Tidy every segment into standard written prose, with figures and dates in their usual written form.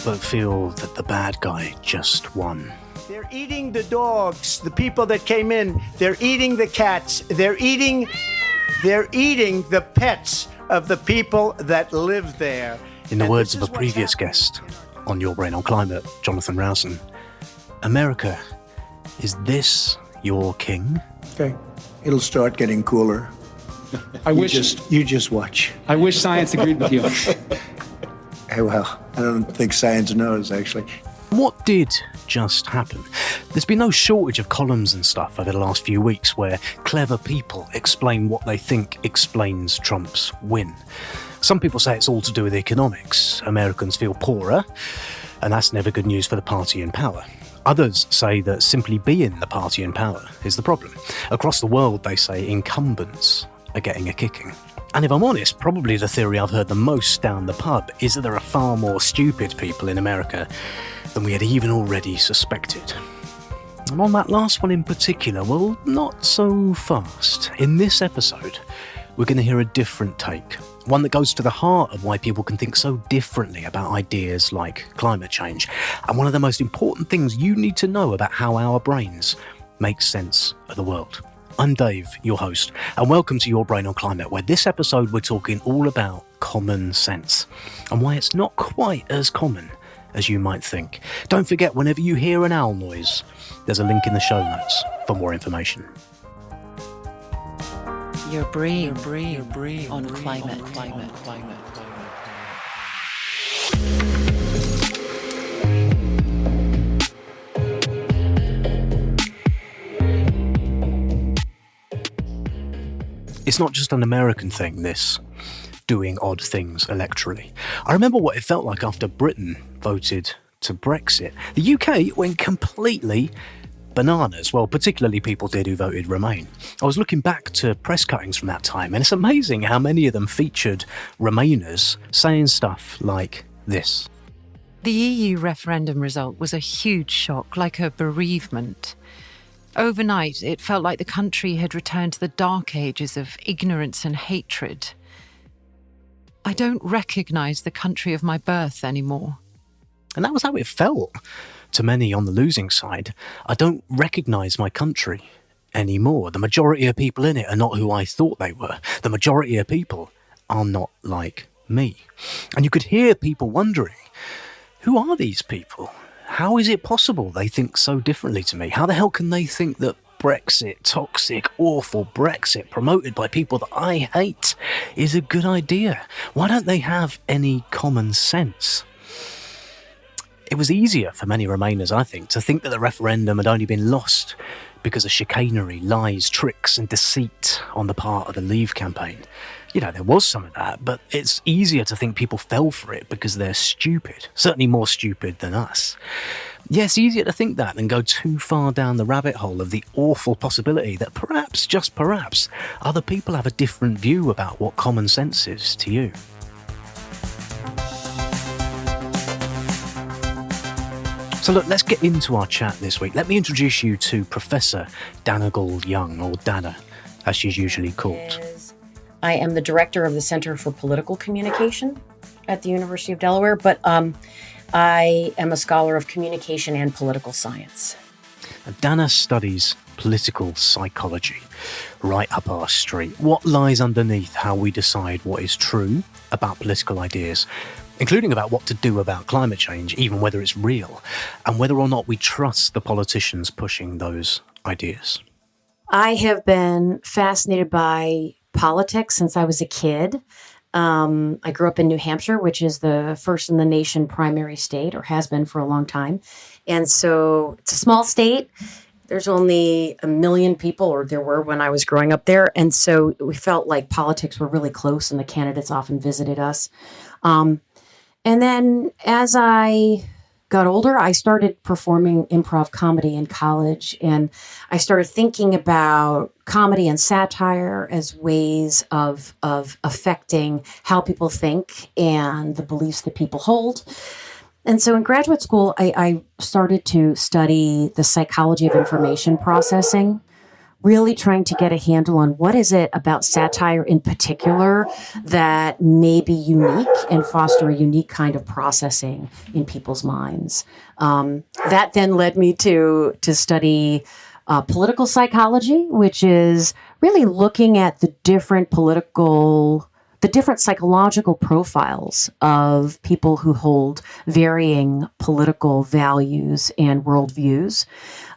but feel that the bad guy just won. They're eating the dogs, the people that came in. They're eating the cats. They're eating the pets of the people that live there. In the words of a previous guest on Your Brain on Climate, Jonathan Rowson, America, is this your king? Okay, it'll start getting cooler. You just watch. I wish science agreed with you. Well, I don't think science knows, actually. What did just happen? There's been no shortage of columns and stuff over the last few weeks where clever people explain what they think explains Trump's win. Some people say it's all to do with economics. Americans feel poorer, and that's never good news for the party in power. Others say that simply being the party in power is the problem. Across the world, they say incumbents are getting a kicking. And if I'm honest, probably the theory I've heard the most down the pub is that there are far more stupid people in America than we had even already suspected. And on that last one in particular, well, not so fast. In this episode, we're going to hear a different take. One that goes to the heart of why people can think so differently about ideas like climate change. And one of the most important things you need to know about how our brains make sense of the world. I'm Dave, your host, and welcome to Your Brain on Climate, where this episode we're talking all about common sense and why it's not quite as common as you might think. Don't forget, whenever you hear an owl noise, there's a link in the show notes for more information. Your brain on climate. It's not just an American thing, this doing odd things electorally. I remember what it felt like after Britain voted to Brexit. The UK went completely bananas. Well, particularly people did who voted Remain. I was looking back to press cuttings from that time, and it's amazing how many of them featured Remainers saying stuff like this. The EU referendum result was a huge shock, like a bereavement. Overnight, it felt like the country had returned to the dark ages of ignorance and hatred. I don't recognise the country of my birth anymore. And that was how it felt to many on the losing side. I don't recognise my country anymore. The majority of people in it are not who I thought they were. The majority of people are not like me. And you could hear people wondering, who are these people? How is it possible they think so differently to me? How the hell can they think that Brexit, toxic, awful Brexit, promoted by people that I hate, is a good idea? Why don't they have any common sense? It was easier for many Remainers, I think, to think that the referendum had only been lost because of chicanery, lies, tricks and deceit on the part of the Leave campaign. You know, there was some of that, but it's easier to think people fell for it because they're stupid, certainly more stupid than us. Yeah, it's easier to think that than go too far down the rabbit hole of the awful possibility that perhaps, just perhaps, other people have a different view about what common sense is to you. So look, let's get into our chat this week. Let me introduce you to Professor Dannagal Young, or Danna, as she's usually called. I am the director of the Center for Political Communication at the University of Delaware, but I am a scholar of communication and political science. Danna studies political psychology, right up our street. What lies underneath how we decide what is true about political ideas, including about what to do about climate change, even whether it's real, and whether or not we trust the politicians pushing those ideas. I have been fascinated by politics since I was a kid. I grew up in New Hampshire, which is the first in the nation primary state, or has been for a long time. And so it's a small state. There's only 1 million people, or there were when I was growing up there. And so we felt like politics were really close and the candidates often visited us. And then as I got older, I started performing improv comedy in college, and I started thinking about comedy and satire as ways of affecting how people think and the beliefs that people hold. And so in graduate school, I started to study the psychology of information processing, really trying to get a handle on what is it about satire in particular that may be unique and foster a unique kind of processing in people's minds. That then led me to study political psychology, which is really looking at the different psychological profiles of people who hold varying political values and worldviews.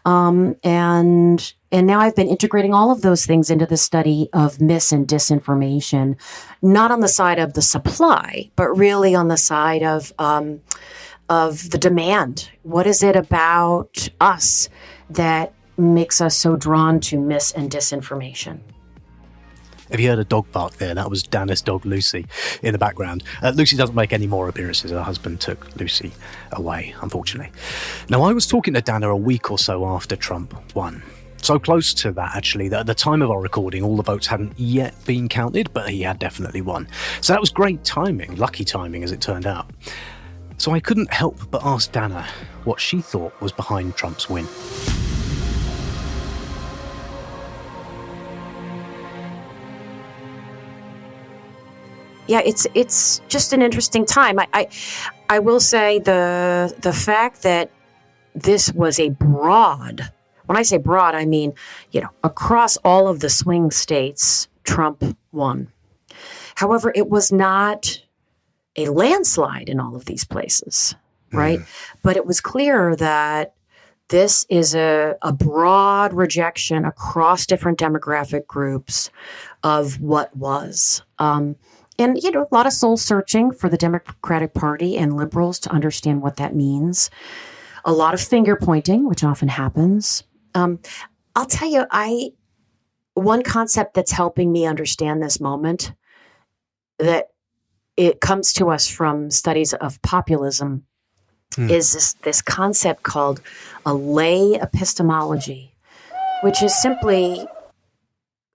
And now I've been integrating all of those things into the study of mis and disinformation, not on the side of the supply, but really on the side of the demand. What is it about us that makes us so drawn to mis and disinformation? Have you heard a dog bark there? That was Danna's dog, Lucy, in the background. Lucy doesn't make any more appearances. Her husband took Lucy away, unfortunately. Now, I was talking to Danna a week or so after Trump won. So close to that, actually, that at the time of our recording, all the votes hadn't yet been counted, but he had definitely won. So that was great timing, lucky timing, as it turned out. So I couldn't help but ask Danna what she thought was behind Trump's win. Yeah, it's just an interesting time. I will say the fact that this was a broad, when I say broad, I mean, across all of the swing states, Trump won. However, it was not a landslide in all of these places, right? But it was clear that this is a broad rejection across different demographic groups of what was. And, a lot of soul searching for the Democratic Party and liberals to understand what that means. A lot of finger pointing, which often happens. I'll tell you, one concept that's helping me understand this moment, that it comes to us from studies of populism, is this concept called a lay epistemology, which is simply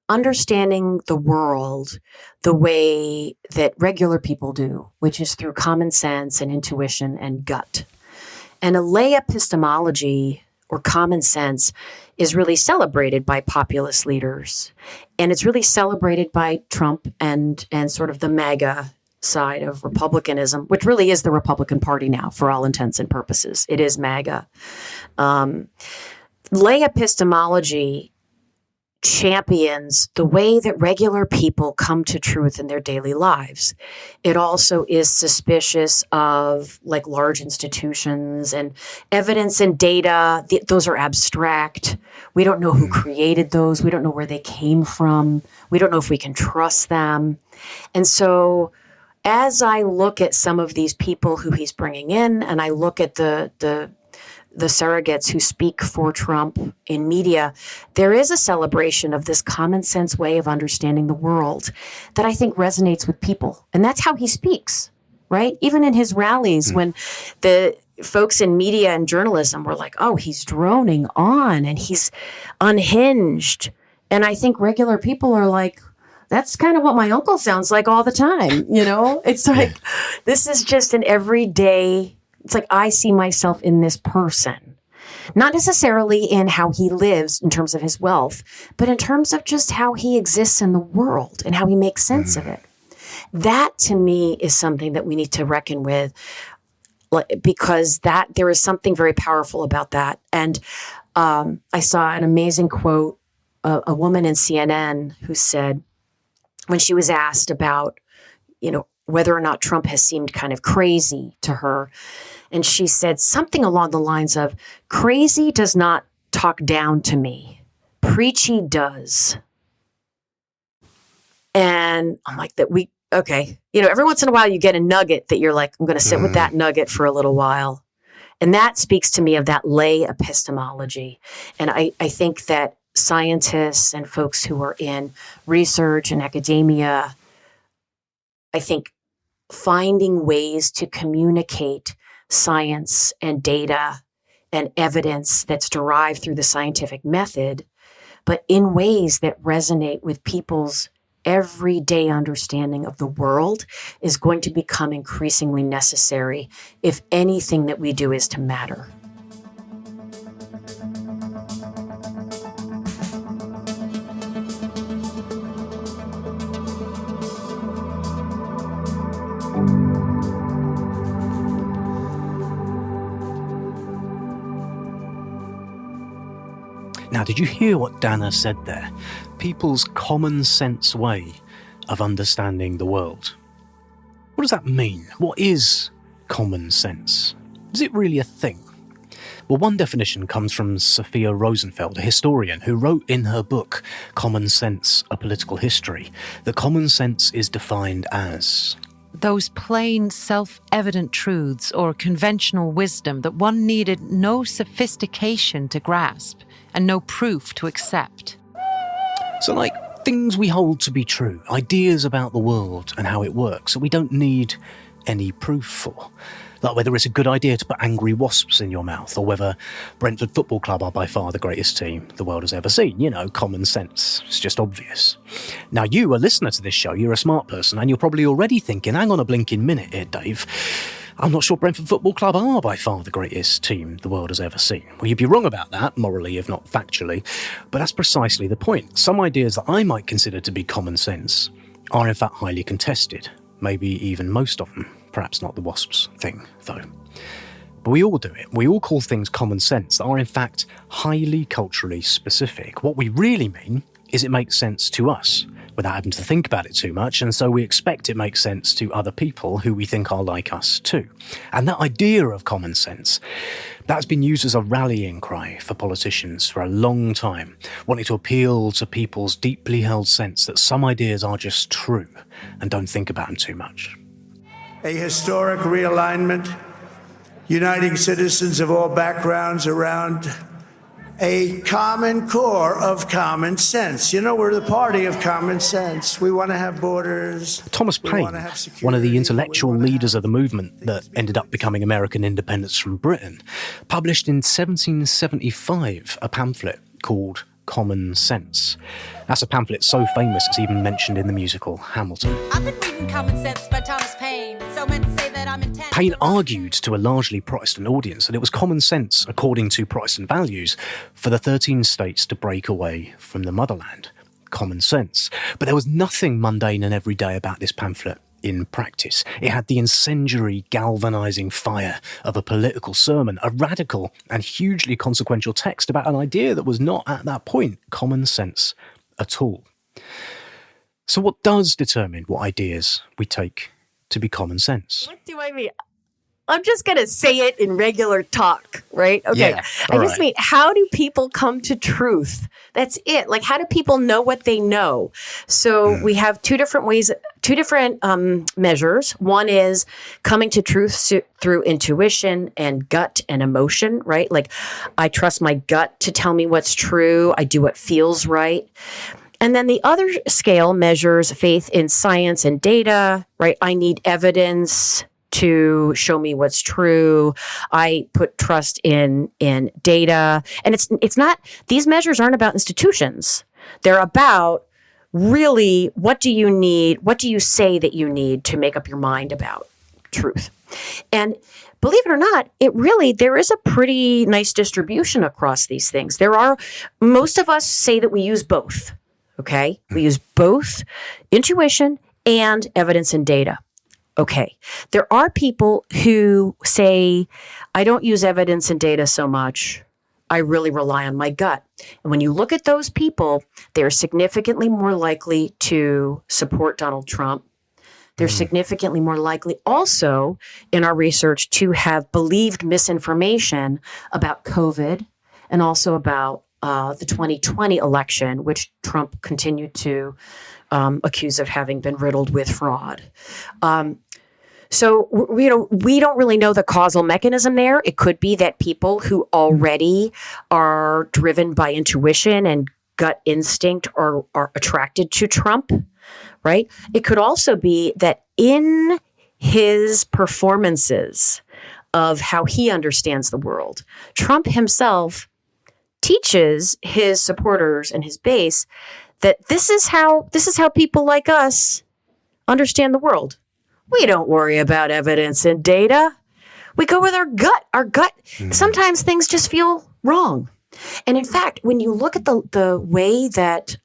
understanding the world the way that regular people do, which is through common sense and intuition and gut. And a lay epistemology, or common sense, is really celebrated by populist leaders. And it's really celebrated by Trump and sort of the MAGA side of republicanism, which really is the Republican Party now for all intents and purposes. It is MAGA. Lay epistemology champions the way that regular people come to truth in their daily lives. It also is suspicious of large institutions and evidence and data. Those are abstract. We don't know who created those. We don't know where they came from. We don't know if we can trust them. And so as I look at some of these people who he's bringing in, and I look at the surrogates who speak for Trump in media, there is a celebration of this common sense way of understanding the world that I think resonates with people. And that's how he speaks, right? Even in his rallies, when the folks in media and journalism were like, oh, he's droning on and he's unhinged. And I think regular people are like, that's kind of what my uncle sounds like all the time. It's like, this is just an everyday. It's like I see myself in this person, not necessarily in how he lives in terms of his wealth, but in terms of just how he exists in the world and how he makes sense of it. That to me is something that we need to reckon with, because there is something very powerful about that. And I saw an amazing quote, a woman in CNN who said, when she was asked about, whether or not Trump has seemed kind of crazy to her, and she said something along the lines of, crazy does not talk down to me. Preachy does. And I'm like, okay. Every once in a while you get a nugget that you're like, I'm going to sit with that nugget for a little while. And that speaks to me of that lay epistemology. And I think that scientists and folks who are in research and academia, I think finding ways to communicate science and data and evidence that's derived through the scientific method, but in ways that resonate with people's everyday understanding of the world, is going to become increasingly necessary if anything that we do is to matter. Now, did you hear what Danna said there? People's common sense way of understanding the world. What does that mean? What is common sense? Is it really a thing? Well, one definition comes from Sophia Rosenfeld, a historian who wrote in her book, Common Sense, A Political History, that common sense is defined as those plain, self-evident truths or conventional wisdom that one needed no sophistication to grasp and no proof to accept. So like things we hold to be true, ideas about the world and how it works that we don't need any proof for. Like whether it's a good idea to put angry wasps in your mouth, or whether Brentford Football Club are by far the greatest team the world has ever seen. You know, common sense. It's just obvious. Now, you, a listener to this show, you're a smart person, and you're probably already thinking, hang on a blinking minute here, Dave. I'm not sure Brentford Football Club are by far the greatest team the world has ever seen. Well, you'd be wrong about that, morally, if not factually. But that's precisely the point. Some ideas that I might consider to be common sense are in fact highly contested. Maybe even most of them. Perhaps not the wasps thing, though. But we all do it. We all call things common sense that are in fact highly culturally specific. What we really mean is it makes sense to us without having to think about it too much, and so we expect it makes sense to other people who we think are like us too. And that idea of common sense, that's been used as a rallying cry for politicians for a long time, wanting to appeal to people's deeply held sense that some ideas are just true and don't think about them too much. A historic realignment, uniting citizens of all backgrounds around a common core of common sense. You know, we're the party of common sense. We want to have borders. Thomas Paine, one of the intellectual leaders of the movement that ended up becoming American independence from Britain, published in 1775 a pamphlet called Common Sense. That's a pamphlet so famous it's even mentioned in the musical Hamilton. I've been reading Common Sense by Thomas Paine, so meant to say that I'm intense. Paine argued to a largely Protestant audience that it was common sense, according to Protestant values, for the 13 states to break away from the motherland. Common sense. But there was nothing mundane and everyday about this pamphlet in practice. It had the incendiary, galvanising fire of a political sermon, a radical and hugely consequential text about an idea that was not, at that point, common sense at all. So what does determine what ideas we take to be common sense? What do I mean? I'm just going to say it in regular talk, right? Okay. Yeah, I just mean, how do people come to truth? That's it. Like, how do people know what they know? So we have two different measures. One is coming to truth through intuition and gut and emotion, right? Like, I trust my gut to tell me what's true. I do what feels right. And then the other scale measures faith in science and data, right? I need evidence to show me what's true. I put trust in data. And it's not, these measures aren't about institutions. They're about really, what do you need? What do you say that you need to make up your mind about truth? And believe it or not, there is a pretty nice distribution across these things. Most of us say that we use both. Okay. We use both intuition and evidence and data. Okay. There are people who say, I don't use evidence and data so much. I really rely on my gut. And when you look at those people, they're significantly more likely to support Donald Trump. They're significantly more likely also in our research to have believed misinformation about COVID and also about the 2020 election, which Trump continued to accuse of having been riddled with fraud. So, we don't really know the causal mechanism there. It could be that people who already are driven by intuition and gut instinct are attracted to Trump, right? It could also be that in his performances of how he understands the world, Trump himself teaches his supporters and his base that this is how people like us understand the world. We don't worry about evidence and data. We go with our gut. Sometimes things just feel wrong. And in fact, when you look at the way that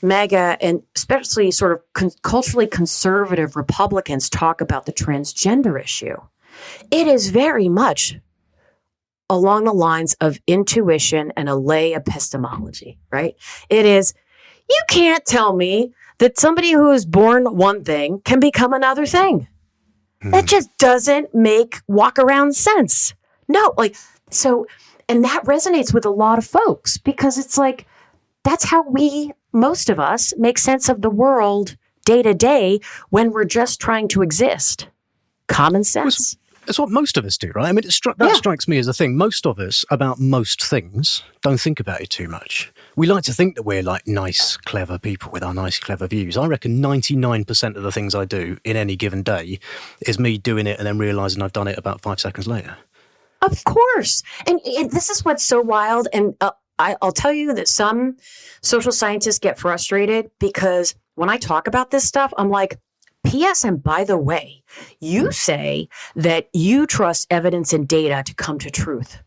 MAGA and especially sort of culturally conservative Republicans talk about the transgender issue, it is very much along the lines of intuition and a lay epistemology, right? It is, you can't tell me that somebody who is born one thing can become another thing. That just doesn't make walk around sense. No, so, and that resonates with a lot of folks because it's like, that's how most of us, make sense of the world day to day when we're just trying to exist. Common sense. It's what most of us do, right? I mean, that strikes me as a thing. Most of us, about most things, don't think about it too much. We like to think that we're like nice, clever people with our nice, clever views. I reckon 99% of the things I do in any given day is me doing it and then realising I've done it about 5 seconds later. Of course. And this is what's so wild. And I'll tell you that some social scientists get frustrated because when I talk about this stuff, I'm like, P.S. and by the way, you say that you trust evidence and data to come to truth.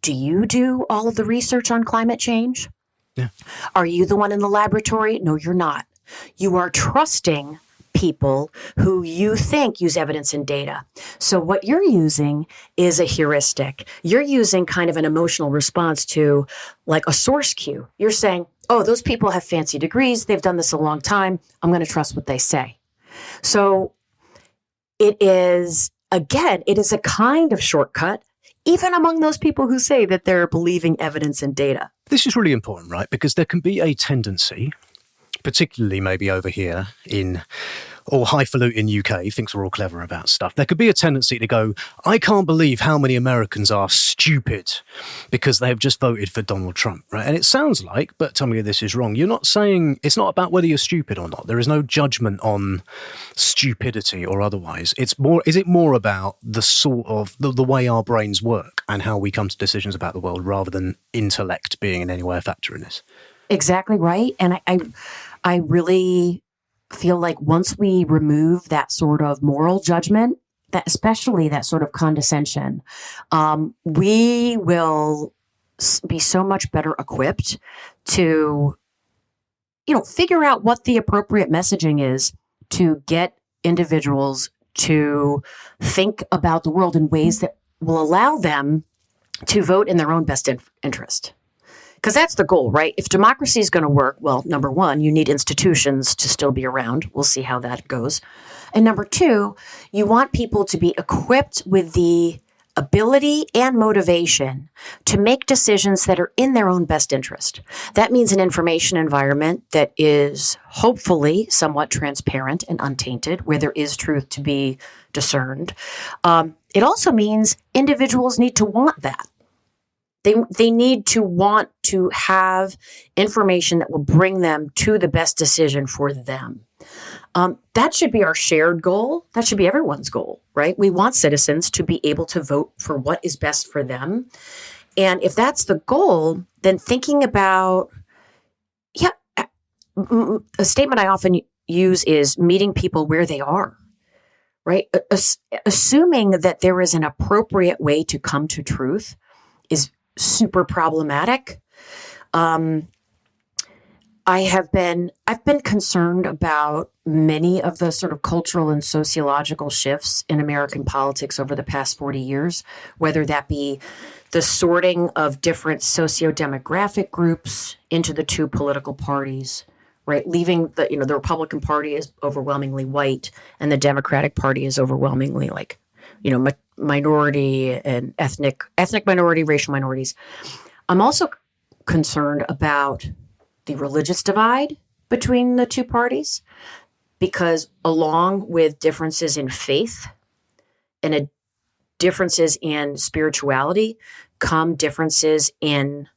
Do you do all of the research on climate change? Yeah. Are you the one in the laboratory? No, you're not. You are trusting people who you think use evidence and data. So what you're using is a heuristic. You're using kind of an emotional response to like a source cue. You're saying, oh, those people have fancy degrees. They've done this a long time. I'm going to trust what they say. So it is a kind of shortcut, even among those people who say that they're believing evidence and data. This is really important, right? Because there can be a tendency, particularly maybe over here or highfalutin UK, thinks we're all clever about stuff. There could be a tendency to go, I can't believe how many Americans are stupid because they have just voted for Donald Trump, right? And it sounds like, but tell me if this is wrong, you're not saying, it's not about whether you're stupid or not. There is no judgment on stupidity or otherwise. Is it more about the sort of, the way our brains work and how we come to decisions about the world rather than intellect being in any way a factor in this? Exactly right. And I really feel like once we remove that sort of moral judgment, that especially that sort of condescension, we will be so much better equipped to, figure out what the appropriate messaging is to get individuals to think about the world in ways that will allow them to vote in their own best interest. Because that's the goal, right? If democracy is going to work, well, number one, you need institutions to still be around. We'll see how that goes. And number two, you want people to be equipped with the ability and motivation to make decisions that are in their own best interest. That means an information environment that is hopefully somewhat transparent and untainted, where there is truth to be discerned. It also means individuals need to want that. They need to want to have information that will bring them to the best decision for them. That should be our shared goal. That should be everyone's goal, right? We want citizens to be able to vote for what is best for them. And if that's the goal, then thinking about, a statement I often use is meeting people where they are, right? Assuming that there is an appropriate way to come to truth is super problematic. I've been concerned about many of the sort of cultural and sociological shifts in American politics over the past 40 years, whether that be the sorting of different socio-demographic groups into the two political parties, right? Leaving the Republican Party is overwhelmingly white and the Democratic Party is overwhelmingly minority and ethnic minority, racial minorities. I'm also concerned about the religious divide between the two parties, because along with differences in faith and differences in spirituality come differences in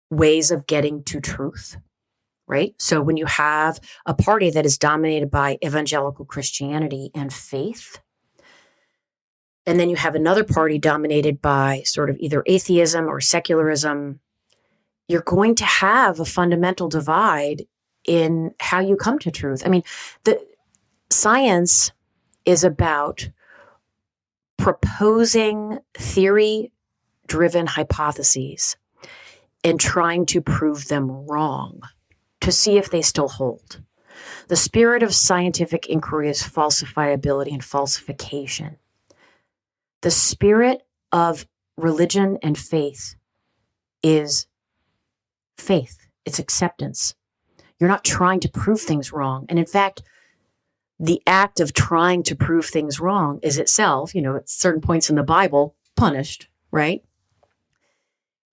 ways of getting to truth, right? So when you have a party that is dominated by evangelical Christianity and faith, and then you have another party dominated by sort of either atheism or secularism, you're going to have a fundamental divide in how you come to truth. I mean, the science is about proposing theory-driven hypotheses and trying to prove them wrong to see if they still hold. The spirit of scientific inquiry is falsifiability and falsification. The spirit of religion and faith is faith. It's acceptance. You're not trying to prove things wrong. And in fact, the act of trying to prove things wrong is itself, at certain points in the Bible, punished, right?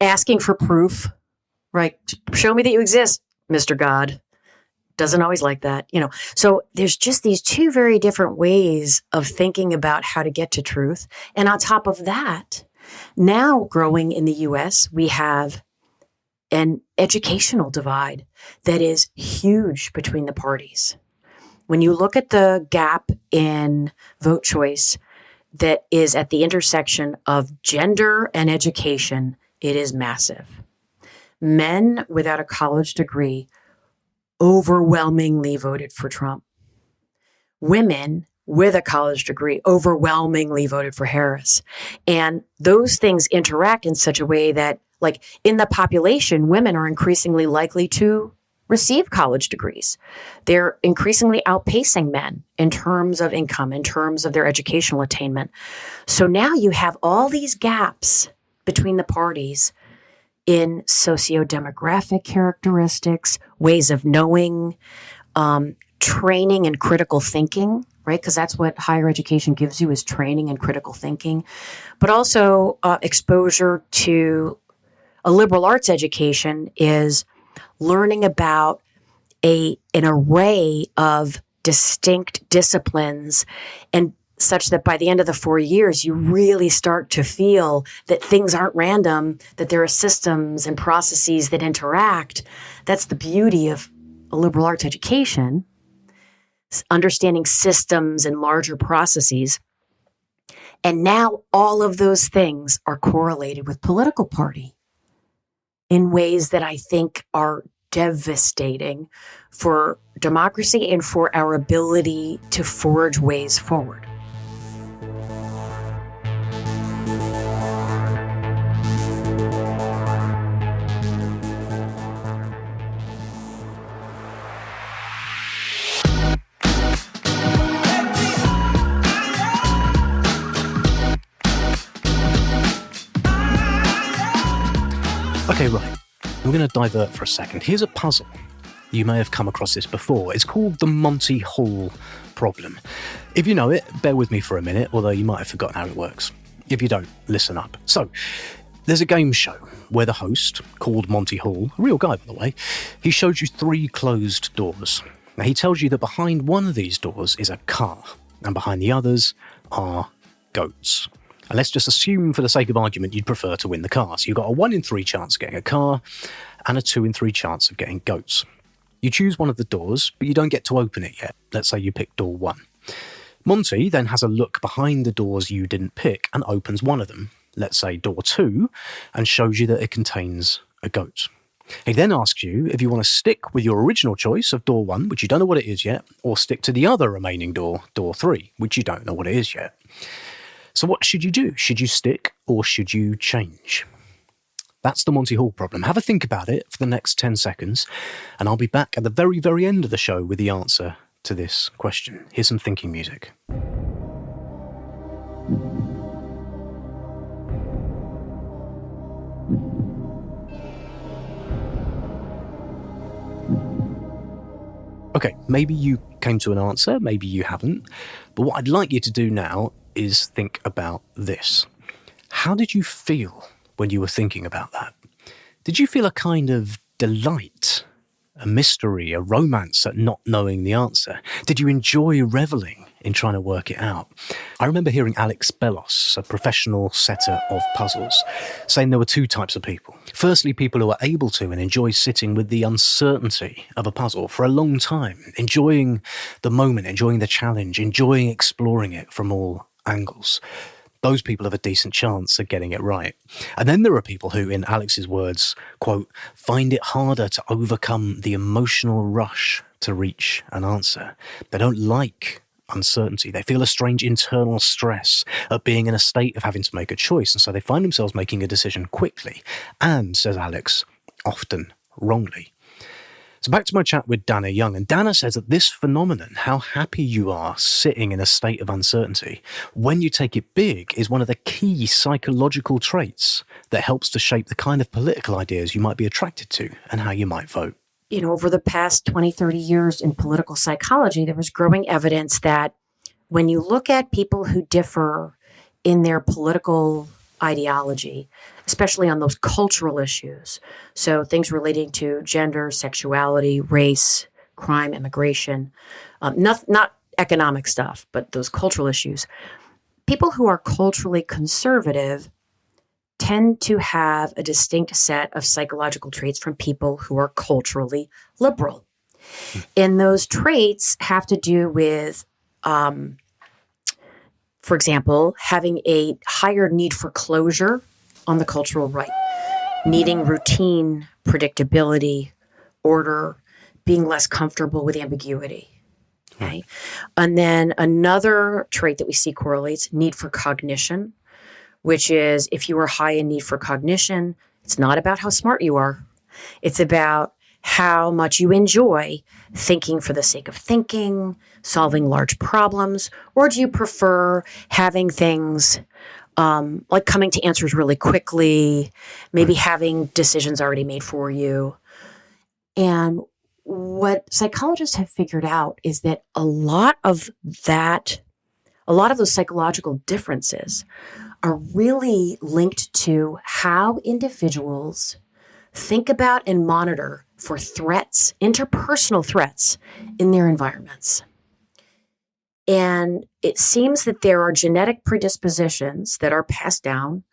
Asking for proof, right? Show me that you exist, Mr. God. Doesn't always like that, So there's just these two very different ways of thinking about how to get to truth. And on top of that, now growing in the US, we have an educational divide that is huge between the parties. When you look at the gap in vote choice that is at the intersection of gender and education, it is massive. Men without a college degree overwhelmingly voted for Trump. Women with a college degree overwhelmingly voted for Harris. And those things interact in such a way that, like, in the population, women are increasingly likely to receive college degrees. They're increasingly outpacing men in terms of income, in terms of their educational attainment. So now you have all these gaps between the parties in socio-demographic characteristics, ways of knowing, training and critical thinking, right? Because that's what higher education gives you, is training and critical thinking, but also exposure to a liberal arts education is learning about an array of distinct disciplines, and such that by the end of the 4 years, you really start to feel that things aren't random, that there are systems and processes that interact. That's the beauty of a liberal arts education, understanding systems and larger processes. And now all of those things are correlated with political party in ways that I think are devastating for democracy and for our ability to forge ways forward. Okay, right. I'm going to divert for a second. Here's a puzzle. You may have come across this before. It's called the Monty Hall problem. If you know it, bear with me for a minute, although you might have forgotten how it works. If you don't, listen up. So, there's a game show where the host, called Monty Hall, a real guy by the way, he shows you 3 closed doors. Now, he tells you that behind one of these doors is a car, and behind the others are goats. And let's just assume, for the sake of argument, you'd prefer to win the car. So you've got a 1 in 3 chance of getting a car and a 2 in 3 chance of getting goats. You choose one of the doors, but you don't get to open it yet. Let's say you pick door 1. Monty then has a look behind the doors you didn't pick and opens one of them, let's say door 2, and shows you that it contains a goat. He then asks you if you want to stick with your original choice of door 1, which you don't know what it is yet, or stick to the other remaining door, door 3, which you don't know what it is yet. So what should you do? Should you stick or should you change? That's the Monty Hall problem. Have a think about it for the next 10 seconds, and I'll be back at the very, very end of the show with the answer to this question. Here's some thinking music. Okay, maybe you came to an answer, maybe you haven't, but what I'd like you to do now is think about this. How did you feel when you were thinking about that? Did you feel a kind of delight, a mystery, a romance at not knowing the answer? Did you enjoy reveling in trying to work it out? I remember hearing Alex Bellos, a professional setter of puzzles, saying there were 2 types of people. Firstly, people who are able to and enjoy sitting with the uncertainty of a puzzle for a long time, enjoying the moment, enjoying the challenge, enjoying exploring it from all angles. Those people have a decent chance of getting it right. And then there are people who, in Alex's words, quote, find it harder to overcome the emotional rush to reach an answer. They don't like uncertainty. They feel a strange internal stress at being in a state of having to make a choice. And so they find themselves making a decision quickly and, says Alex, often wrongly. So back to my chat with Danna Young, and Danna says that this phenomenon, how happy you are sitting in a state of uncertainty, when you take it big, is one of the key psychological traits that helps to shape the kind of political ideas you might be attracted to and how you might vote. Over the past 20, 30 years in political psychology, there was growing evidence that when you look at people who differ in their political ideology, especially on those cultural issues, so things relating to gender, sexuality, race, crime, immigration, not economic stuff, but those cultural issues, people who are culturally conservative tend to have a distinct set of psychological traits from people who are culturally liberal. And those traits have to do with, for example, having a higher need for closure on the cultural right, needing routine, predictability, order, being less comfortable with ambiguity. Okay? And then another trait that we see correlates, need for cognition, which is if you are high in need for cognition, it's not about how smart you are. It's about how much you enjoy thinking for the sake of thinking, solving large problems, or do you prefer having things like coming to answers really quickly, maybe having decisions already made for you? And what psychologists have figured out is that a lot of those psychological differences are really linked to how individuals think about and monitor for threats, interpersonal threats in their environments. And it seems that there are genetic predispositions that are passed down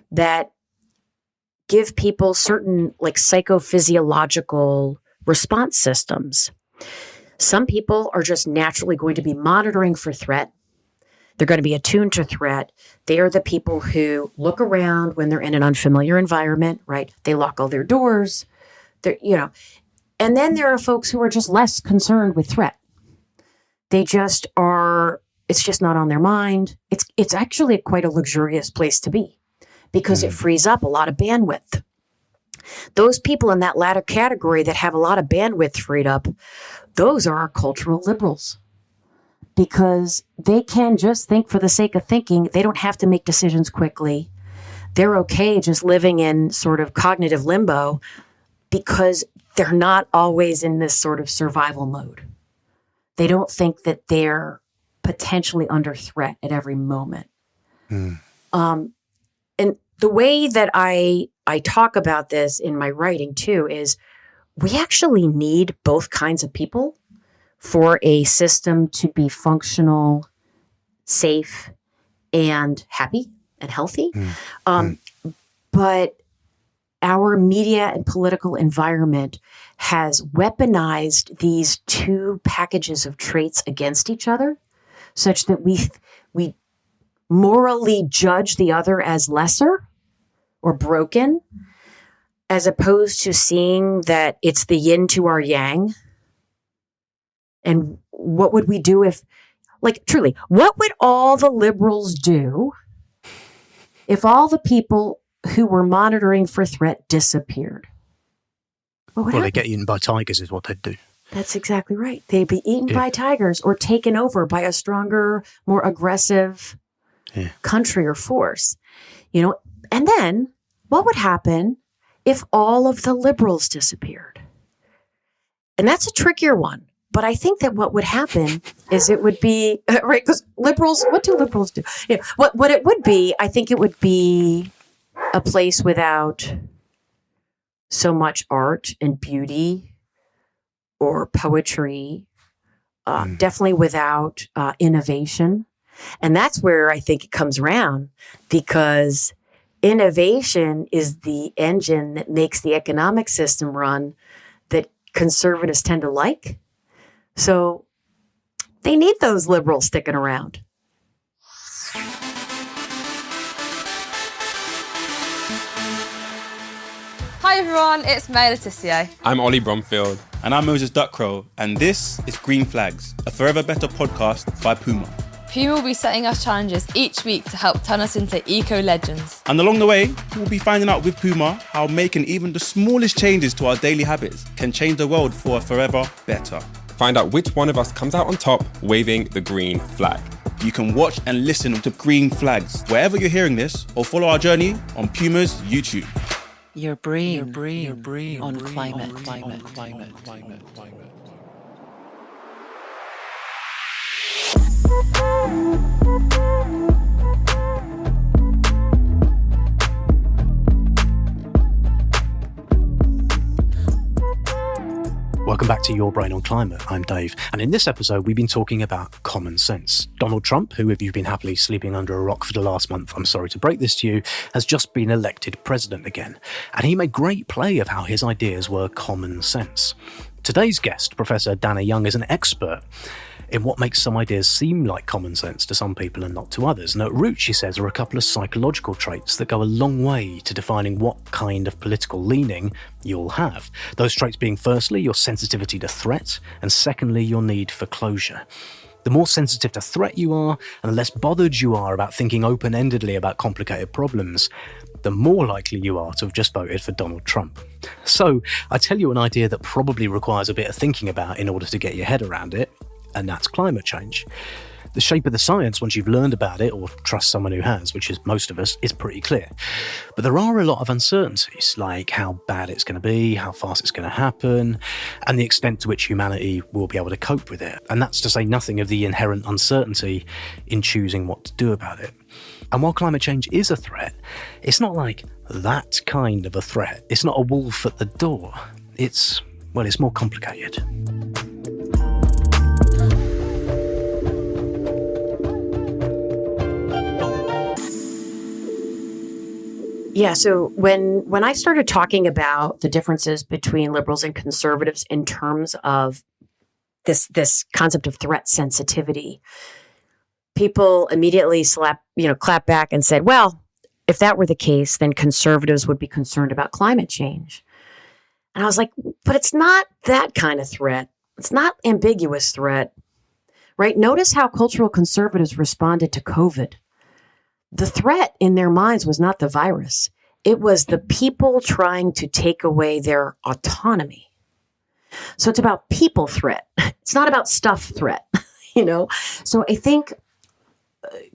that give people certain psychophysiological response systems. Some people are just naturally going to be monitoring for threat. They're going to be attuned to threat. They are the people who look around when they're in an unfamiliar environment, right? They lock all their doors. And then there are folks who are just less concerned with threat. They just are, it's just not on their mind. It's actually quite a luxurious place to be because it frees up a lot of bandwidth. Those people in that latter category that have a lot of bandwidth freed up, those are our cultural liberals because they can just think for the sake of thinking. They don't have to make decisions quickly. They're okay just living in sort of cognitive limbo because they're not always in this sort of survival mode. They don't think that they're potentially under threat at every moment. And the way that I talk about this in my writing too is we actually need both kinds of people for a system to be functional, safe, and happy and healthy. But our media and political environment has weaponized these two packages of traits against each other such that we morally judge the other as lesser or broken, as opposed to seeing that it's the yin to our yang. And what would we do if, truly, what would all the liberals do if all the people who were monitoring for threat disappeared? They get eaten by tigers is what they'd do. That's exactly right. They'd be eaten by tigers or taken over by a stronger, more aggressive country or force. And then what would happen if all of the liberals disappeared? And that's a trickier one. But I think that what would happen is it would be, right, because liberals, what do liberals do? What it would be, I think it would be a place without so much art and beauty or poetry, definitely without innovation. And that's where I think it comes around, because innovation is the engine that makes the economic system run that conservatives tend to like. So they need those liberals sticking around. Hi everyone, it's May Letitia. I'm Ollie Bromfield. And I'm Moses Duckrow, and this is Green Flags, a forever better podcast by Puma. Puma will be setting us challenges each week to help turn us into eco-legends. And along the way, we'll be finding out with Puma how making even the smallest changes to our daily habits can change the world for a forever better. Find out which one of us comes out on top waving the green flag. You can watch and listen to Green Flags wherever you're hearing this, or follow our journey on Puma's YouTube. Your brain on climate. Welcome back to Your Brain on Climate. I'm Dave, and in this episode we've been talking about common sense. Donald Trump, who, if you've been happily sleeping under a rock for the last month, I'm sorry to break this to you, has just been elected president again, and he made great play of how his ideas were common sense. Today's guest, Professor Danna is an expert in what makes some ideas seem like common sense to some people and not to others. And at root, she says, are a couple of psychological traits that go a long way to defining what kind of political leaning you'll have. Those traits being, firstly, your sensitivity to threat, and secondly, your need for closure. The more sensitive to threat you are, and the less bothered you are about thinking open-endedly about complicated problems, the more likely you are to have just voted for Donald Trump. So, I tell you an idea that probably requires a bit of thinking about in order to get your head around it, and that's climate change. The shape of the science, once you've learned about it, or trust someone who has, which is most of us, is pretty clear. But there are a lot of uncertainties, like how bad it's going to be, how fast it's going to happen, and the extent to which humanity will be able to cope with it. And that's to say nothing of the inherent uncertainty in choosing what to do about it. And while climate change is a threat, it's not like that kind of a threat. It's not a wolf at the door. It's more complicated. Yeah, so when I started talking about the differences between liberals and conservatives in terms of this concept of threat sensitivity, people immediately clapped back and said, well, if that were the case, then conservatives would be concerned about climate change. And I was like, but it's not that kind of threat. It's not ambiguous threat, right? Notice how cultural conservatives responded to COVID. The threat in their minds was not the virus. It was the people trying to take away their autonomy. So it's about people threat. It's not about stuff threat, So I think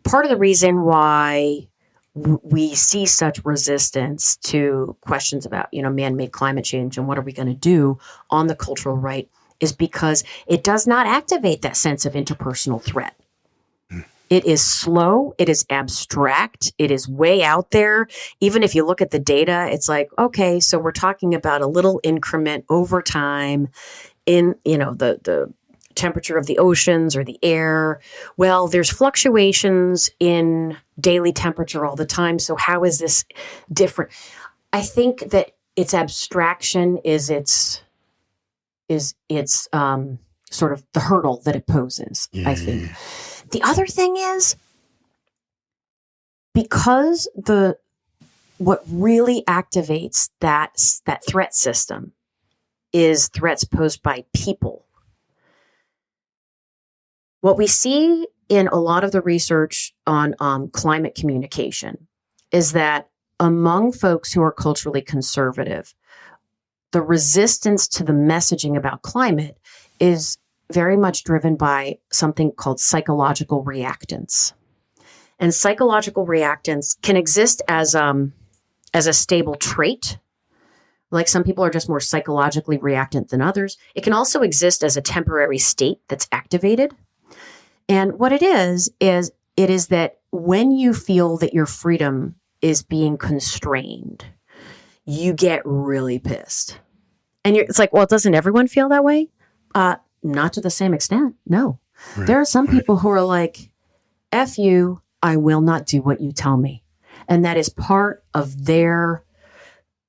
part of the reason why we see such resistance to questions about, man-made climate change and what are we going to do on the cultural right is because it does not activate that sense of interpersonal threat. It is slow, it is abstract, it is way out there. Even if you look at the data, it's like, okay, so we're talking about a little increment over time in, the temperature of the oceans or the air. Well, there's fluctuations in daily temperature all the time. So how is this different? I think that its abstraction is its sort of the hurdle that it poses, I think. The other thing is, because what really activates that threat system is threats posed by people. What we see in a lot of the research on climate communication is that among folks who are culturally conservative, the resistance to the messaging about climate is very much driven by something called psychological reactance. And psychological reactance can exist as a stable trait. Like some people are just more psychologically reactant than others. It can also exist as a temporary state that's activated. And what it is that when you feel that your freedom is being constrained, you get really pissed. And it's like, well, doesn't everyone feel that way? Not to the same extent. No. Right. There are some people who are like, F you, I will not do what you tell me. And that is part of their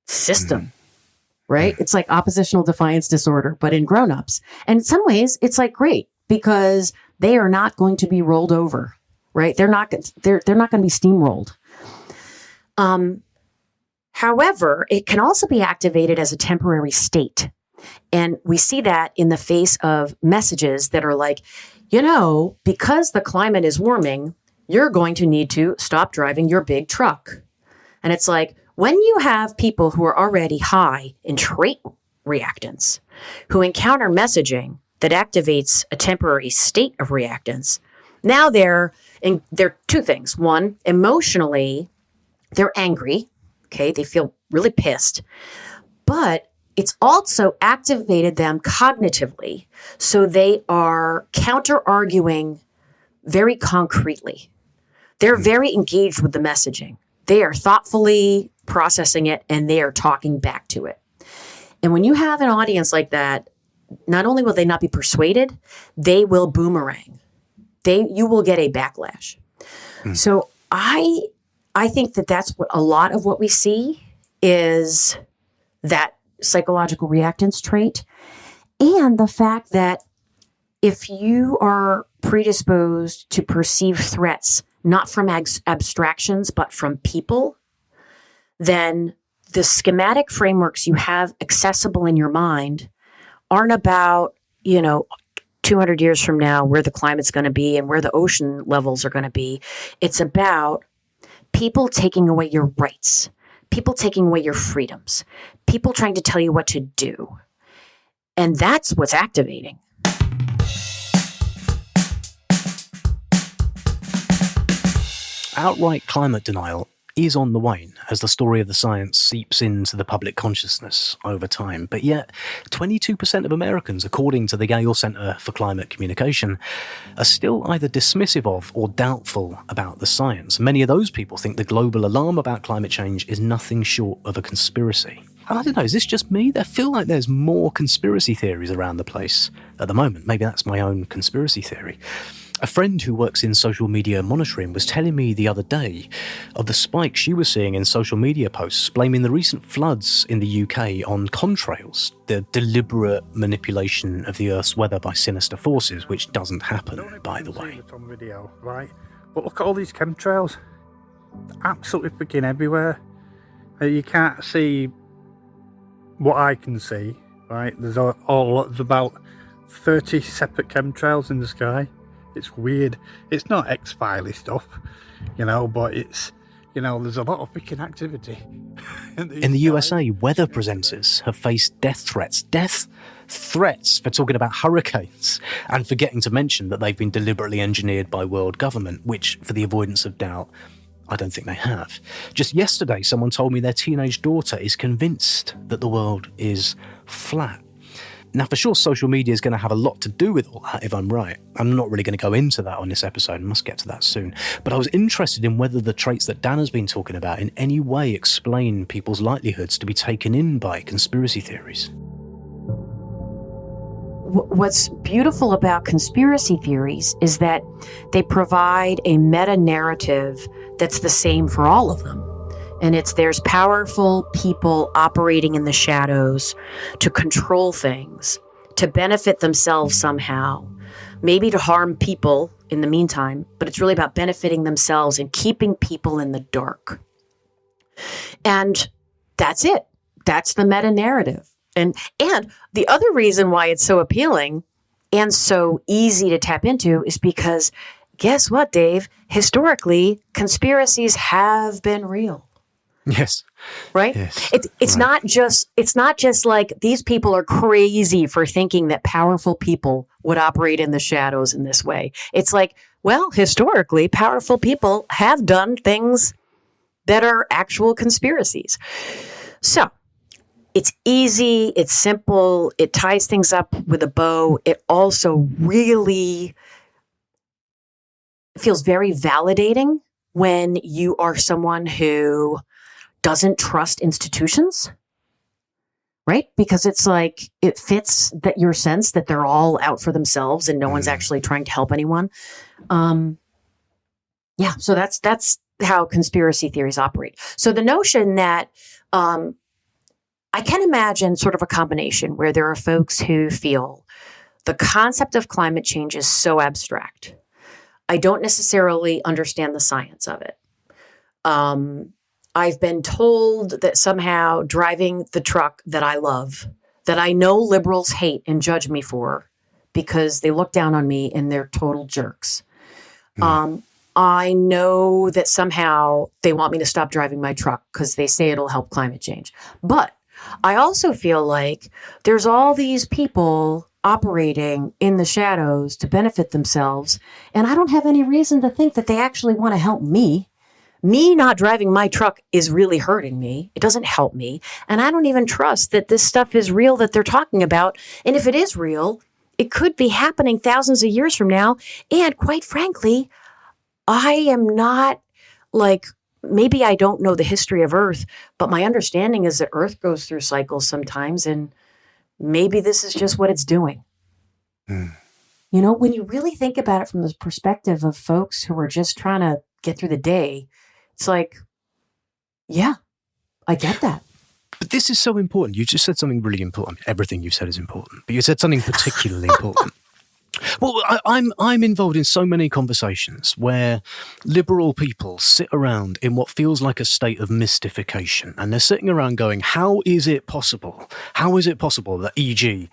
system, right? It's like oppositional defiance disorder, but in grown-ups. And in some ways, it's like great because they are not going to be rolled over, right? They're not going to be steamrolled. However, it can also be activated as a temporary state. And we see that in the face of messages that are like, because the climate is warming, you're going to need to stop driving your big truck. And it's like, when you have people who are already high in trait reactance, who encounter messaging that activates a temporary state of reactance, now they're two things. One, emotionally, they're angry. Okay, they feel really pissed. But it's also activated them cognitively. So they are counter-arguing very concretely. They're very engaged with the messaging. They are thoughtfully processing it, and they are talking back to it. And when you have an audience like that, not only will they not be persuaded, they will boomerang. You will get a backlash. So I think that that's what a lot of what we see is that psychological reactance trait, and the fact that if you are predisposed to perceive threats not from abstractions but from people, then the schematic frameworks you have accessible in your mind aren't about 200 years from now where the climate's going to be and where the ocean levels are going to be. It's about people taking away your rights, people taking away your freedoms, people trying to tell you what to do. And that's what's activating. Outright climate denial is on the wane as the story of the science seeps into the public consciousness over time. But yet, 22% of Americans, according to the Yale Center for Climate Communication, are still either dismissive of or doubtful about the science. Many of those people think the global alarm about climate change is nothing short of a conspiracy. And I don't know, is this just me? I feel like there's more conspiracy theories around the place at the moment. Maybe that's my own conspiracy theory. A friend who works in social media monitoring was telling me the other day of the spike she was seeing in social media posts blaming the recent floods in the UK on contrails, the deliberate manipulation of the Earth's weather by sinister forces, which doesn't happen, by the way. It's on video, right? But look at all these chemtrails. They're absolutely freaking everywhere. You can't see what I can see, right? There's about 30 separate chemtrails in the sky. It's weird. It's not X-Files stuff, but it's, there's a lot of freaking activity. In the USA, weather presenters have faced death threats. Death threats for talking about hurricanes and forgetting to mention that they've been deliberately engineered by world government, which, for the avoidance of doubt, I don't think they have. Just yesterday, someone told me their teenage daughter is convinced that the world is flat. Now, for sure, social media is going to have a lot to do with all that, if I'm right. I'm not really going to go into that on this episode. I must get to that soon. But I was interested in whether the traits that Danna's been talking about in any way explain people's likelihoods to be taken in by conspiracy theories. What's beautiful about conspiracy theories is that they provide a meta-narrative that's the same for all of them. And there's powerful people operating in the shadows to control things, to benefit themselves somehow, maybe to harm people in the meantime, but it's really about benefiting themselves and keeping people in the dark. And that's it. That's the meta-narrative. And the other reason why it's so appealing and so easy to tap into is because, guess what, Dave? Historically, conspiracies have been real. Yes. Right? Yes. It's right. not just like these people are crazy for thinking that powerful people would operate in the shadows in this way. It's like, well, historically, powerful people have done things that are actual conspiracies. So it's easy, it's simple, it ties things up with a bow. It also really feels very validating when you are someone who doesn't trust institutions, right? Because it's like, it fits that your sense that they're all out for themselves and no one's actually trying to help anyone. So that's how conspiracy theories operate. So the notion that I can imagine sort of a combination where there are folks who feel the concept of climate change is so abstract. I don't necessarily understand the science of it. I've been told that somehow driving the truck that I love, that I know liberals hate and judge me for, because they look down on me and they're total jerks. I know that somehow they want me to stop driving my truck because they say it'll help climate change. But I also feel like there's all these people operating in the shadows to benefit themselves, and I don't have any reason to think that they actually want to help me. Me not driving my truck is really hurting me. It doesn't help me. And I don't even trust that this stuff is real that they're talking about. And if it is real, it could be happening thousands of years from now. And quite frankly, I am not like, maybe I don't know the history of Earth, but my understanding is that Earth goes through cycles sometimes, and maybe this is just what it's doing. You know, when you really think about it from the perspective of folks who are just trying to get through the day, it's like, yeah, I get that. But this is so important. You just said something really important. Everything you've said is important, but you said something particularly important. Well, I'm involved in so many conversations where liberal people sit around in what feels like a state of mystification, and they're sitting around going, how is it possible? How is it possible that, e.g.,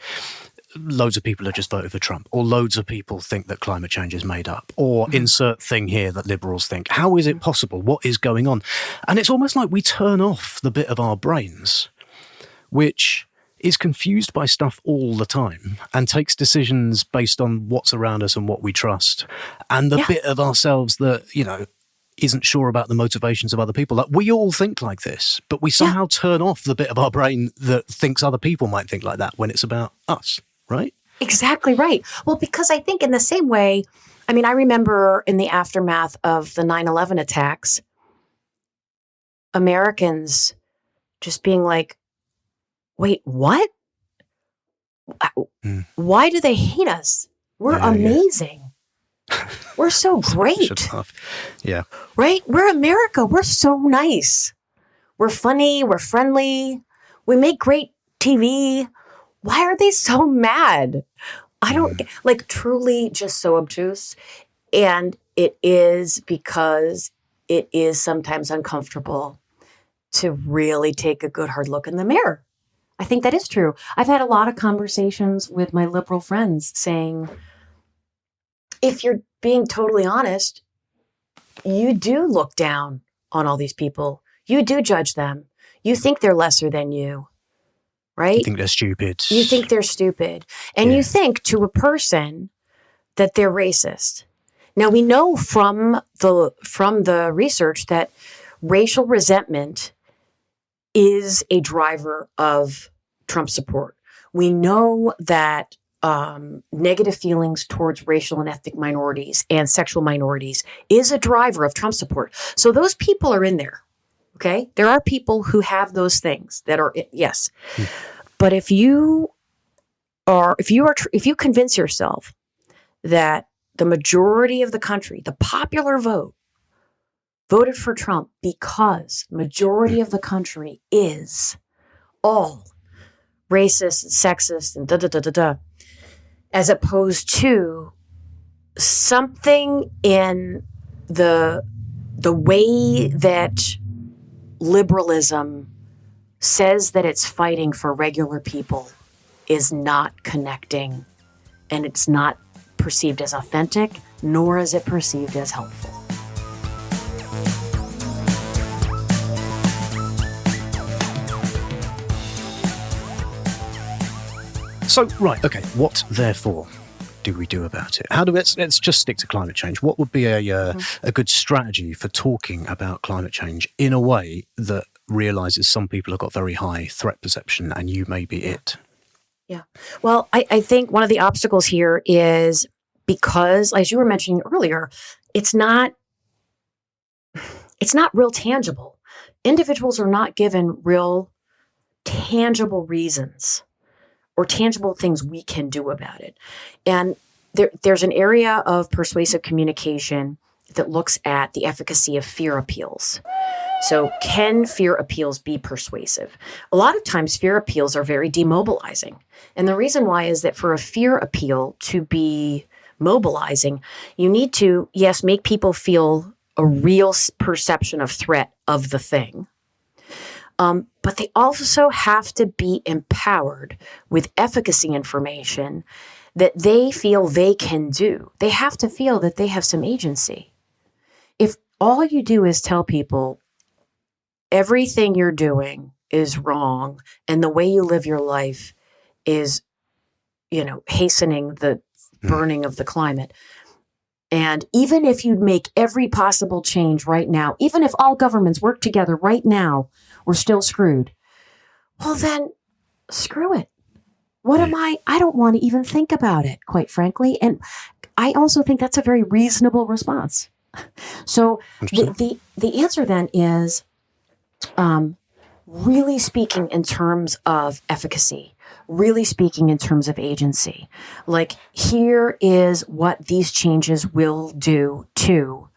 loads of people have just voted for Trump, or loads of people think that climate change is made up, or insert thing here that liberals think? How is it possible? What is going on? And it's almost like we turn off the bit of our brains which is confused by stuff all the time and takes decisions based on what's around us and what we trust, and the bit of ourselves that, you know, isn't sure about the motivations of other people. Like, we all think like this, but we somehow turn off the bit of our brain that thinks other people might think like that when it's about us. Right? Exactly right. Well, because I think in the same way, I mean, I remember in the aftermath of the 9/11 attacks, Americans just being like, wait, what? Why do they hate us? We're amazing. We're so great. Yeah. Right? We're America. We're so nice. We're funny. We're friendly. We make great TV. Why are they so mad? I don't get, like, truly just so obtuse. And it is because it is sometimes uncomfortable to really take a good hard look in the mirror. I think that is true. I've had a lot of conversations with my liberal friends saying, if you're being totally honest, you do look down on all these people. You do judge them. You think they're lesser than you. Right? You think they're stupid. You think they're stupid. And you think to a person that they're racist. Now, we know from the research that racial resentment is a driver of Trump support. We know that negative feelings towards racial and ethnic minorities and sexual minorities is a driver of Trump support. So those people are in there. Okay? There are people who have those things that are, yes. But if you convince yourself that the majority of the country, the popular vote, voted for Trump because majority of the country is all racist and sexist and as opposed to something in the way that liberalism says that it's fighting for regular people is not connecting, and it's not perceived as authentic, nor is it perceived as helpful. So, right, okay, what, therefore, do we do about it? How do let's just stick to climate change. What would be a good strategy for talking about climate change in a way that realizes some people have got very high threat perception and you may be it? Yeah. Well, I think one of the obstacles here is because, as you were mentioning earlier, it's not real tangible. Individuals are not given real tangible reasons or tangible things we can do about it. And there's an area of persuasive communication that looks at the efficacy of fear appeals. So can fear appeals be persuasive? A lot of times fear appeals are very demobilizing. And the reason why is that for a fear appeal to be mobilizing, you need to, yes, make people feel a real perception of threat of the thing. But they also have to be empowered with efficacy information that they feel they can do. They have to feel that they have some agency. If all you do is tell people everything you're doing is wrong and the way you live your life is, hastening the burning of the climate. And even if you'd make every possible change right now, even if all governments work together right now, we're still screwed. Well, then screw it. I don't want to even think about it, quite frankly. And I also think that's a very reasonable response. So the answer then is really speaking in terms of efficacy, really speaking in terms of agency. Like, here is what these changes will do to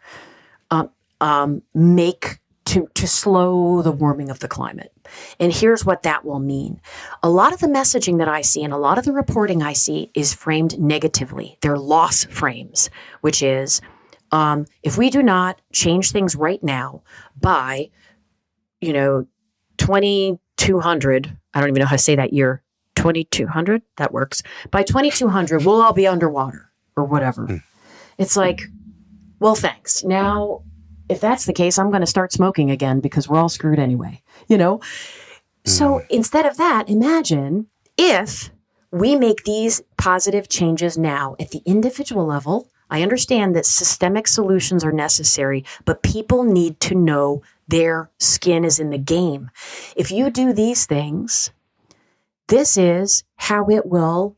to slow the warming of the climate. And here's what that will mean. A lot of the messaging that I see and a lot of the reporting I see is framed negatively. They're loss frames, which is if we do not change things right now by, 2200, I don't even know how to say that year, 2200, that works. By 2200, we'll all be underwater or whatever. It's like, well, thanks. Now, if that's the case, I'm going to start smoking again because we're all screwed anyway, So instead of that, imagine if we make these positive changes now at the individual level. I understand that systemic solutions are necessary, but people need to know their skin is in the game. If you do these things, this is how it will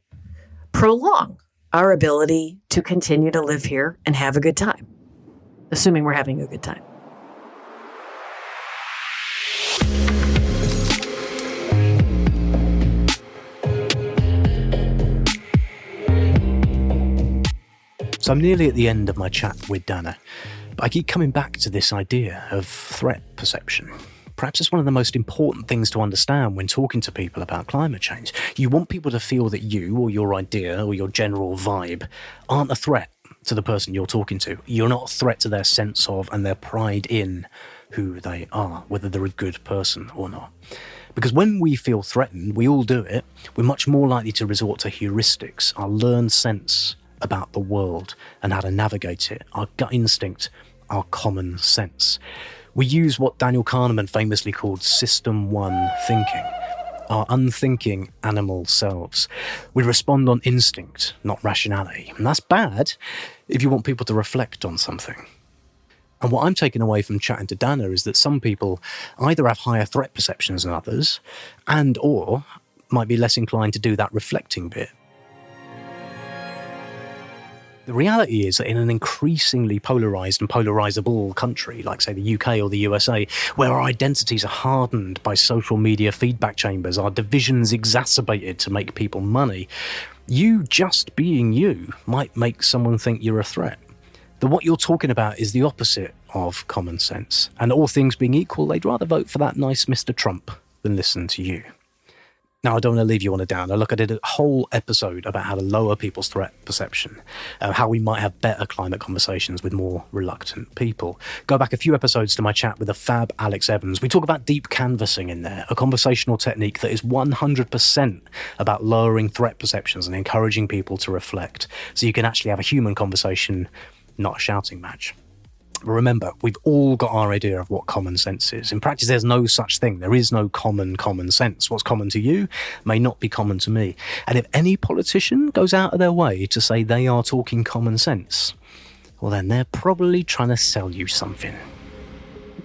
prolong our ability to continue to live here and have a good time, assuming we're having a good time. So I'm nearly at the end of my chat with Danna, but I keep coming back to this idea of threat perception. Perhaps it's one of the most important things to understand when talking to people about climate change. You want people to feel that you or your idea or your general vibe aren't a threat to the person you're talking to. You're not a threat to their sense of and their pride in who they are, whether they're a good person or not. Because when we feel threatened, we all do it, we're much more likely to resort to heuristics, our learned sense about the world and how to navigate it, our gut instinct, our common sense. We use what Daniel Kahneman famously called System 1 thinking, our unthinking animal selves. We respond on instinct, not rationality. And that's bad if you want people to reflect on something. And what I'm taking away from chatting to Danna is that some people either have higher threat perceptions than others and or might be less inclined to do that reflecting bit. The reality is that in an increasingly polarised and polarisable country, like, say, the UK or the USA, where our identities are hardened by social media feedback chambers, our divisions exacerbated to make people money, you just being you might make someone think you're a threat. That what you're talking about is the opposite of common sense. And all things being equal, they'd rather vote for that nice Mr. Trump than listen to you. Now, I don't want to leave you on a downer. Look, I did a whole episode about how to lower people's threat perception, how we might have better climate conversations with more reluctant people. Go back a few episodes to my chat with the fab Alex Evans. We talk about deep canvassing in there, a conversational technique that is 100% about lowering threat perceptions and encouraging people to reflect, so you can actually have a human conversation, not a shouting match. Remember, we've all got our idea of what common sense is. In practice, there's no such thing. There is no common sense. What's common to you may not be common to me. And if any politician goes out of their way to say they are talking common sense, well, then they're probably trying to sell you something.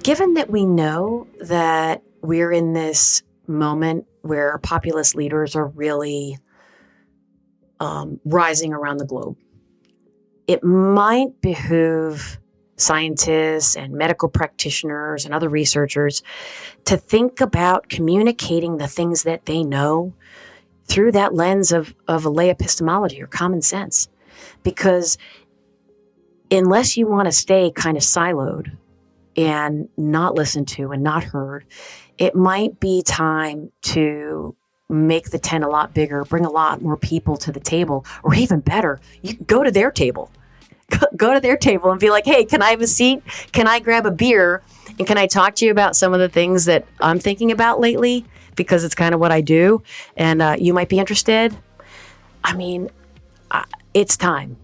Given that we know that we're in this moment where populist leaders are really rising around the globe, it might behoove scientists and medical practitioners and other researchers to think about communicating the things that they know through that lens of a lay epistemology or common sense. Because unless you want to stay kind of siloed and not listened to and not heard, it might be time to make the tent a lot bigger, bring a lot more people to the table, or even better, you go to their table. Go to their table and be like, hey, can I have a seat? Can I grab a beer? And can I talk to you about some of the things that I'm thinking about lately? Because it's kind of what I do. And you might be interested. I mean, it's time.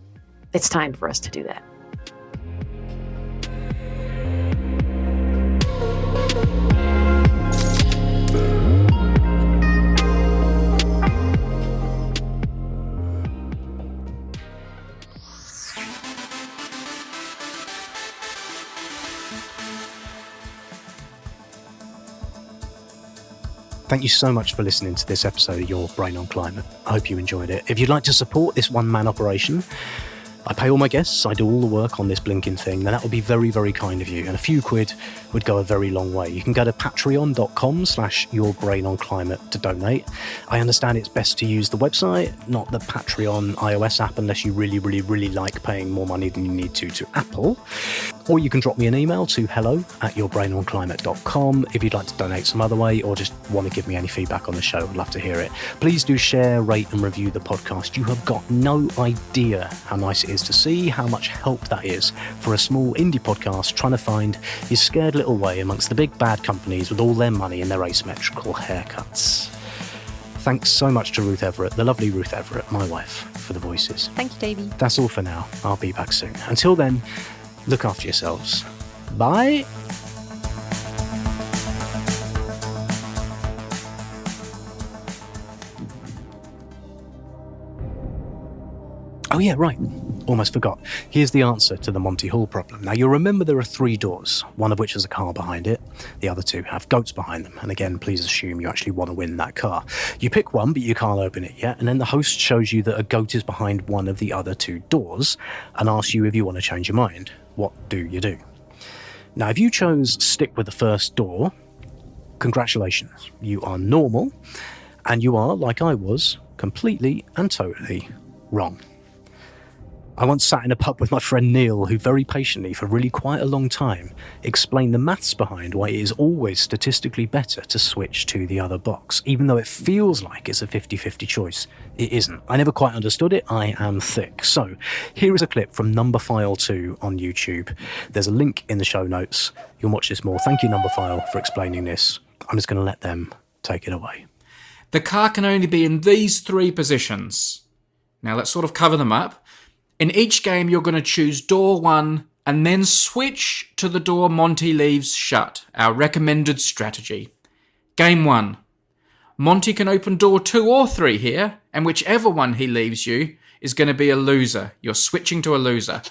It's time for us to do that. Thank you so much for listening to this episode of Your Brain on Climate. I hope you enjoyed it. If you'd like to support this one-man operation, I pay all my guests, I do all the work on this blinking thing, then that would be very, very kind of you. And a few quid would go a very long way. You can go to patreon.com/yourbrainonclimate to donate. I understand it's best to use the website, not the Patreon iOS app, unless you really, really, really like paying more money than you need to Apple. Or you can drop me an email to hello@yourbrainonclimate.com if you'd like to donate some other way, or just want to give me any feedback on the show. I'd love to hear it. Please do share, rate and review the podcast. You have got no idea how nice it is to see, how much help that is for a small indie podcast trying to find his scared little way amongst the big bad companies with all their money and their asymmetrical haircuts. Thanks so much to Ruth Everett, the lovely Ruth Everett, my wife, for the voices. Thank you, Davey. That's all for now. I'll be back soon. Until then, look after yourselves. Bye. Oh yeah, right. Almost forgot. Here's the answer to the Monty Hall problem. Now you'll remember there are 3 doors, one of which has a car behind it. The other 2 have goats behind them. And again, please assume you actually want to win that car. You pick one, but you can't open it yet. And then the host shows you that a goat is behind one of the other 2 doors and asks you if you want to change your mind. What do you do? Now, if you chose stick with the first door, congratulations. You are normal, and you are, like I was, completely and totally wrong. I once sat in a pub with my friend Neil, who very patiently, for really quite a long time, explained the maths behind why it is always statistically better to switch to the other box, even though it feels like it's a 50-50 choice. It isn't. I never quite understood it. I am thick. So, here is a clip from Numberphile 2 on YouTube. There's a link in the show notes. You'll watch this more. Thank you, Numberphile, for explaining this. I'm just going to let them take it away. The car can only be in these 3 positions. Now, let's sort of cover them up. In each game, you're going to choose door 1 and then switch to the door Monty leaves shut, our recommended strategy. Game 1. Monty can open door 2 or 3 here, and whichever one he leaves you is going to be a loser. You're switching to a loser.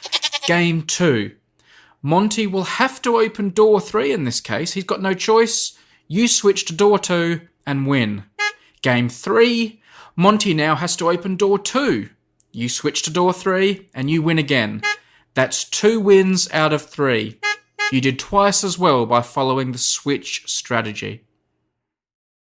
Game 2. Monty will have to open door 3 in this case. He's got no choice. You switch to door 2 and win. Game 3. Monty now has to open door 2. You switch to door 3 and you win again. That's 2 wins out of 3. You did twice as well by following the switch strategy.